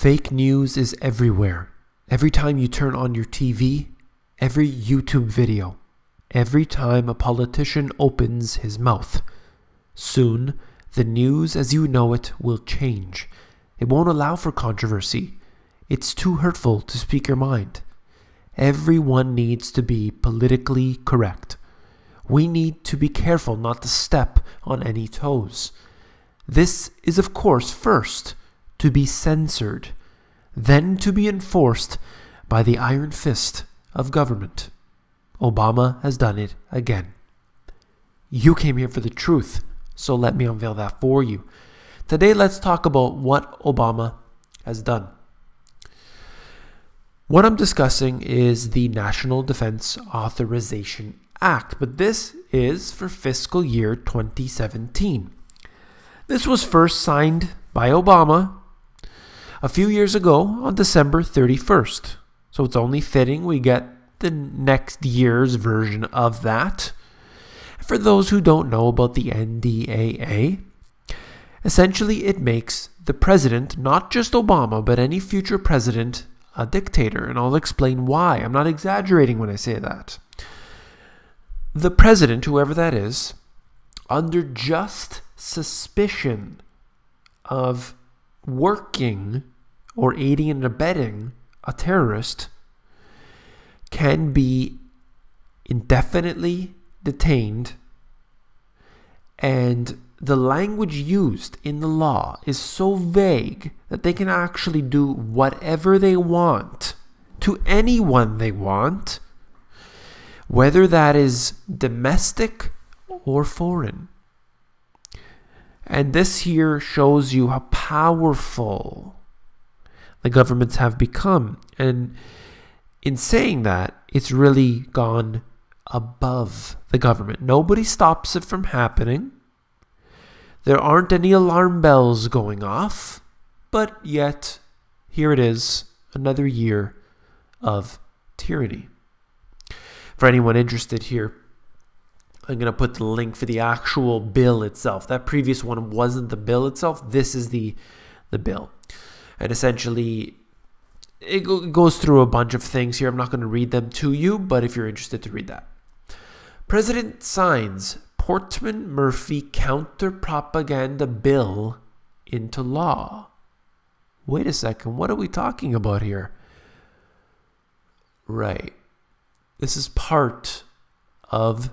Fake news is everywhere. Every time you turn on your TV, every YouTube video, every time a politician opens his mouth. Soon, the news as you know it will change. It won't allow for controversy. It's too hurtful to speak your mind. Everyone needs to be politically correct. We need to be careful not to step on any toes. This is, of course, first to be censored, then to be enforced by the iron fist of government. Obama has done it again. You came here for the truth, so let me unveil that for you. Today, let's talk about what Obama has done. What I'm discussing is the National Defense Authorization Act, but this is for fiscal year 2017. This was first signed by Obama a few years ago on December 31st. So it's only fitting we get the next year's version of that. For those who don't know about the NDAA, essentially it makes the president, not just Obama, but any future president, a dictator. And I'll explain why. I'm not exaggerating when I say that. The president, whoever that is, under just suspicion of working or aiding and abetting a terrorist, can be indefinitely detained, and the language used in the law is so vague that they can actually do whatever they want to anyone they want, whether that is domestic or foreign. And this here shows you how powerful the governments have become. And in saying that, it's really gone above the government. Nobody stops it from happening. There aren't any alarm bells going off. But yet, here it is, another year of tyranny. For anyone interested here, I'm going to put the link for the actual bill itself. That previous one wasn't the bill itself. This is the bill. And essentially, it goes through a bunch of things here. I'm not going to read them to you, but if you're interested to read that. President signs Portman-Murphy counter-propaganda bill into law. Wait a second. What are we talking about here? Right. This is part of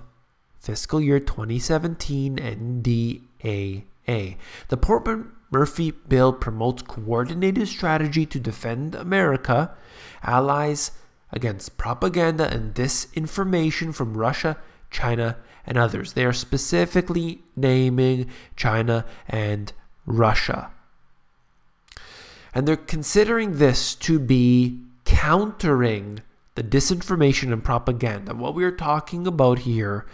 fiscal year 2017 NDAA. The Portman-Murphy bill promotes coordinated strategy to defend America, allies against propaganda and disinformation from Russia, China, and others. They are specifically naming China and Russia. And they're considering this to be countering the disinformation and propaganda. What we are talking about here,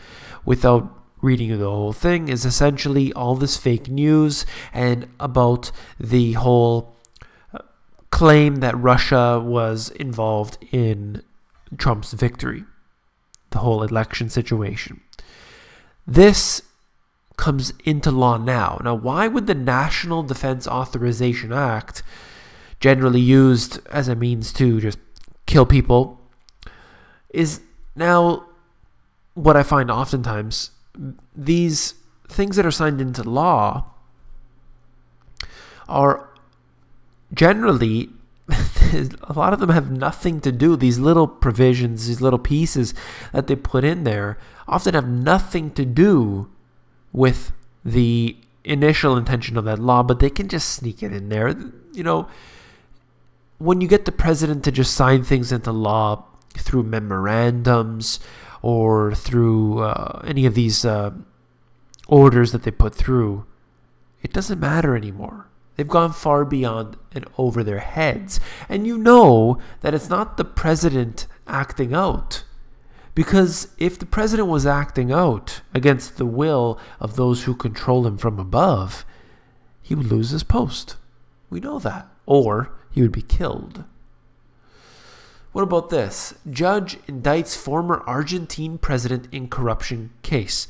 without reading the whole thing, is essentially all this fake news and about the whole claim that Russia was involved in Trump's victory, the whole election situation. This comes into law now. Now, why would the National Defense Authorization Act, generally used as a means to just kill people, is now what I find oftentimes, these things that are signed into law are generally, a lot of them have nothing to do, these little provisions, these little pieces that they put in there, often have nothing to do with the initial intention of that law, but they can just sneak it in there. You know, when you get the president to just sign things into law through memorandums or through any of these orders that they put through, it doesn't matter anymore. They've gone far beyond and over their heads. And you know that it's not the president acting out. Because if the president was acting out against the will of those who control him from above, he would lose his post. We know that. Or he would be killed. What about this? Judge indicts former Argentine president in corruption case.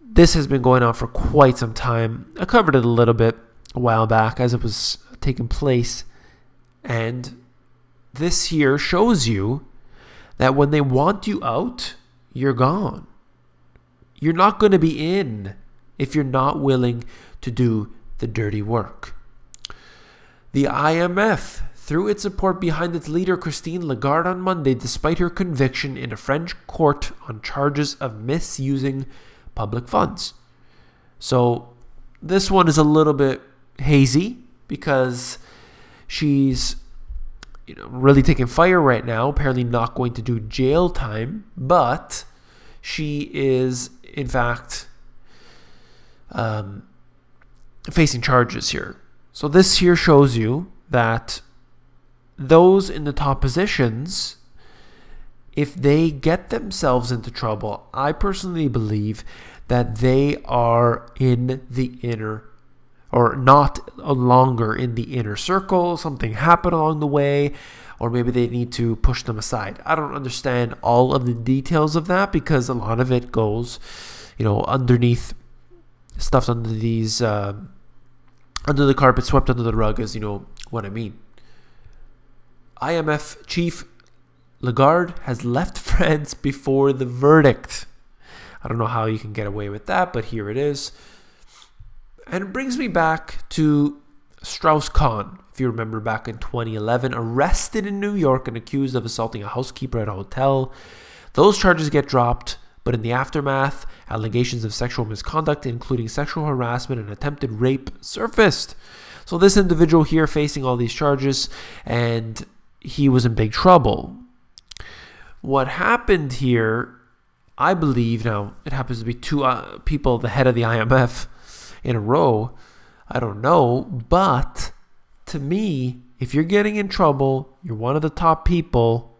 This has been going on for quite some time. I covered it a little bit a while back as it was taking place And this here shows you that when they want you out, you're gone. You're not going to be in if you're not willing to do the dirty work. The I.M.F. threw its support behind its leader Christine Lagarde on Monday despite her conviction in a French court on charges of misusing public funds. So this one is a little bit hazy because she's really taking fire right now, apparently not going to do jail time, but she is in fact facing charges here. So this here shows you that those in the top positions, if they get themselves into trouble, I personally believe that they are in the inner, or not longer in the inner circle. Something happened along the way, or maybe they need to push them aside. I don't understand all of the details of that because a lot of it goes, underneath, stuffed under these, under the carpet, swept under the rug, as you know what I mean. I.M.F. Chief Lagarde has left France before the verdict. I don't know how you can get away with that, but here it is. And it brings me back to Strauss Kahn, if you remember back in 2011, arrested in New York and accused of assaulting a housekeeper at a hotel. Those charges get dropped, but in the aftermath, allegations of sexual misconduct, including sexual harassment and attempted rape, surfaced. So this individual here facing all these charges, and he was in big trouble. What happened here, I believe, now it happens to be two people, the head of the I.M.F. in a row, I don't know, but to me, if you're getting in trouble, you're one of the top people,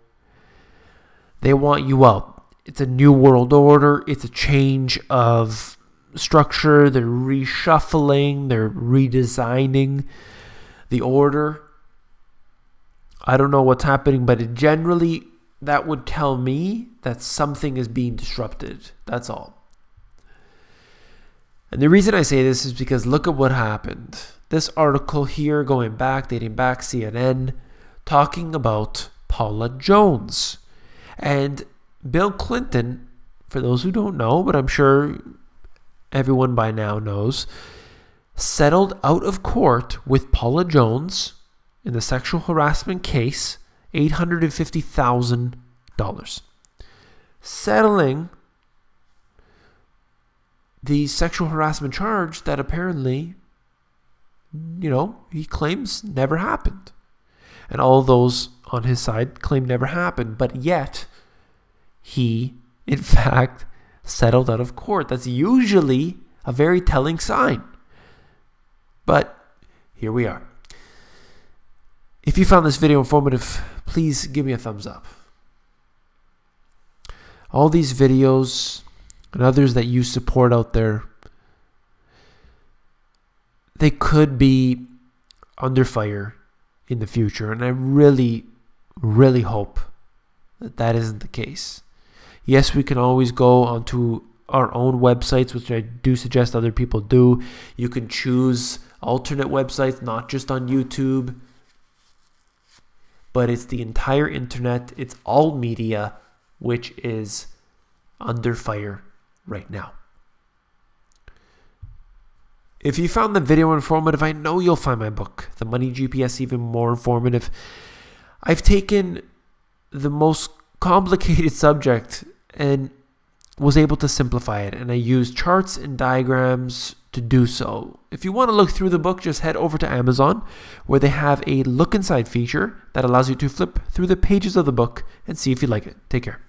they want you out. It's a new world order. It's a change of structure. They're reshuffling. They're redesigning the order. I don't know what's happening, but generally that would tell me that something is being disrupted. That's all. And the reason I say this is because look at what happened. This article here, dating back, CNN, talking about Paula Jones. And Bill Clinton, for those who don't know, but I'm sure everyone by now knows, settled out of court with Paula Jones in the sexual harassment case, $850,000. Settling the sexual harassment charge that apparently, he claims never happened. And all those on his side claim never happened, but yet he, in fact, settled out of court. That's usually a very telling sign. But here we are. If you found this video informative, please give me a thumbs up. All these videos and others that you support out there, they could be under fire in the future. And I really, really hope that that isn't the case. Yes, we can always go onto our own websites, which I do suggest other people do. You can choose alternate websites, not just on YouTube. But it's the entire internet, it's all media, which is under fire right now. If you found the video informative, I know you'll find my book, The Money GPS, even more informative. I've taken the most complicated subject and was able to simplify it, and I used charts and diagrams to do so. If you want to look through the book, just head over to Amazon, where they have a look inside feature that allows you to flip through the pages of the book and see if you like it. Take care.